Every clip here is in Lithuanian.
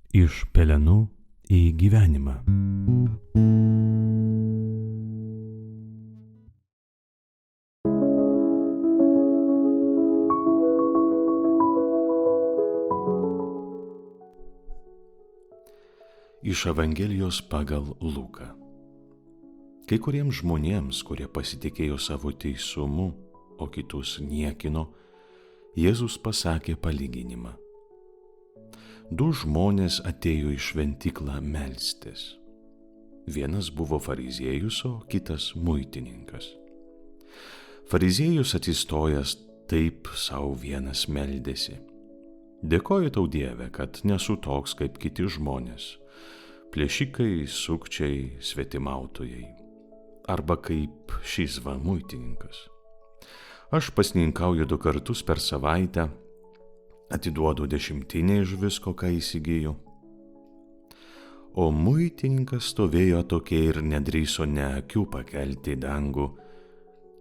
Iš pelenų į gyvenimą. Iš Evangelijos pagal Luką. Kai kuriems žmonėms, kurie pasitikėjo savo teisumu, o kitus niekino, Jėzus pasakė palyginimą. Du žmonės atėjo į šventyklą melstis. Vienas buvo fariziejus, o kitas muitininkas. Fariziejus atsistojęs taip sau vienas meldėsi. Dėkoju tau, Dieve, kad nesu toks kaip kiti žmonės, plėšikai, sukčiai, svetimautojai, arba kaip šis va muitininkas. Aš pasninkauju 2 kartus per savaitę, atiduodu 10 iš visko, ką įsigyju. O muitininkas stovėjo atokiai ir nedrįso ne akių pakelti į dangų,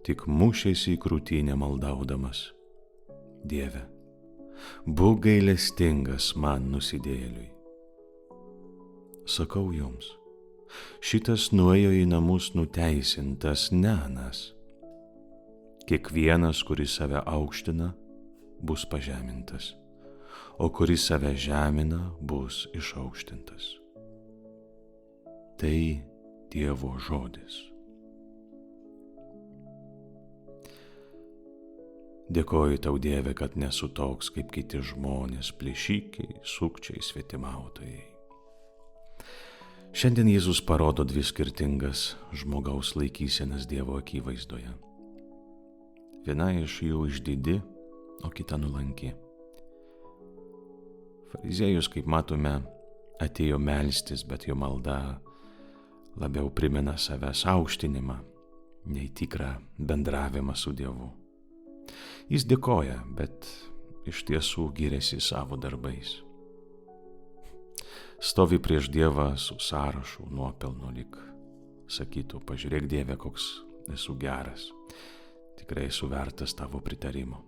tik mušėsi į krūtinę maldaudamas. Dieve, būk gailestingas man nusidėjėliui. Sakau jums, šitas nuėjo į namus nuteisintas, ne anas. Kiekvienas, kuris save aukština, bus pažemintas, o kuris save žemina, bus išaukštintas. Tai Dievo žodis. Dėkoju tau, Dieve, kad nesu toks kaip kiti žmonės, plėšikai, sukčiai, svetimautojai. Šiandien Jėzus parodo 2 skirtingas žmogaus laikysenas Dievo akivaizdoje. Viena iš jų išdidi, o kita nuolanki. Fariziejus, kaip matome, atėjo melstis, bet jo malda labiau primena savęs aukštinimą, nei tikrą bendravimą su Dievu. Jis dėkoja, bet iš tiesų giriasi savo darbais. Stovi prieš Dievą su sąrašu nuopelnų, lyg sakytų, pažiūrėk, Dieve, koks esu geras, tikrai esu vertas tavo pritarimo.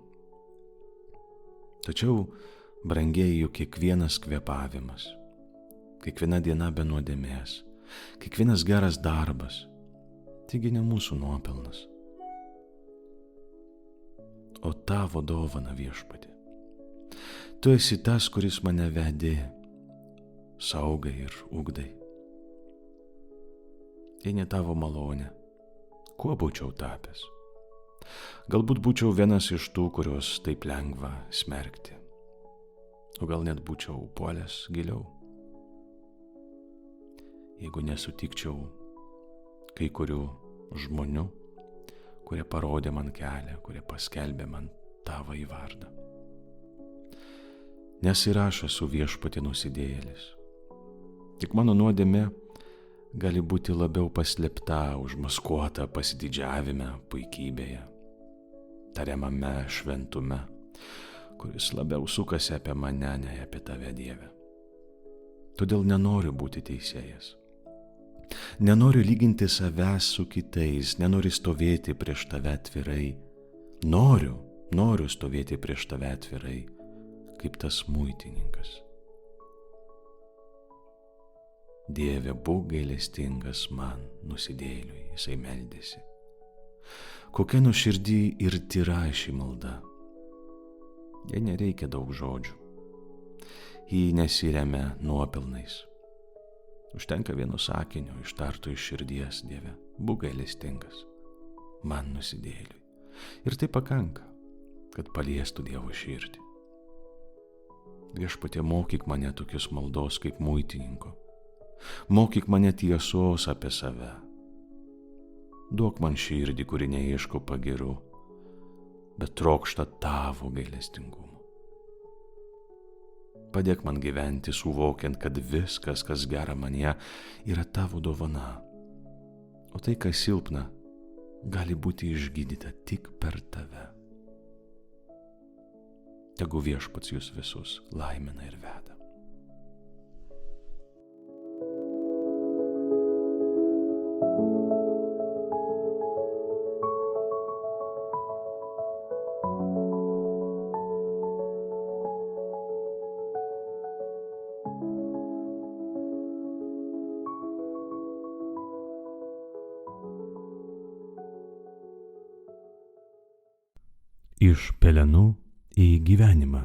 Tačiau, brangieji, juk kiekvienas kvėpavimas, kiekviena diena be nuodėmės, kiekvienas geras darbas, taigi ne mūsų nuopelnas, o tavo dovana, Viešpatie. Tu esi tas, kuris mane vedė, saugai ir ugdai. Jei ne tavo malonė, kuo būčiau tapęs? Galbūt būčiau vienas iš tų, kuriuos taip lengva smerkti. O gal net būčiau puolęs giliau. Jeigu nesutikčiau kai kurių žmonių, kurie parodė man kelią, kurie paskelbė man tavąjį vardą. Nes ir aš esu, Viešpatie, nusidėjėlis. Tik mano nuodėmė gali būti labiau paslėpta, užmaskuota pasididžiavime, puikybėje, tariamame šventume, kuris labiau sukasi apie mane, nei apie tave, Dieve. Todėl nenoriu būti teisėjas. Nenoriu lyginti savęs su kitais, nenoriu stovėti prieš tave atvirai. Noriu stovėti prieš tave atvirai, kaip tas muitininkas. Dieve, būk gailestingas man, nusidėjėliui, jisai meldėsi. Kokia nuoširdį ir tyra ši malda. Jai nereikia daug žodžių. Ji nesiremia nuopelnais. Užtenka vieno sakinio ištarto iš širdies, Dieve, būk gailestingas man, nusidėjėliui. Ir tai pakanka, kad paliestų Dievo širdį. Viešpatie, mokyk mane tokius maldos kaip muitininko. Mokyk mane tiesos apie save. Duok man širdį, kuri neieško pagirų, bet trokšta tavo gailestingumo. Padėk man gyventi, suvokiant, kad viskas, kas gera manyje, yra tavo dovana, o tai, kas silpna, gali būti išgydyta tik per tave. Tegu Viešpats jūs visus laimina ir veda. Iš pelenų į gyvenimą.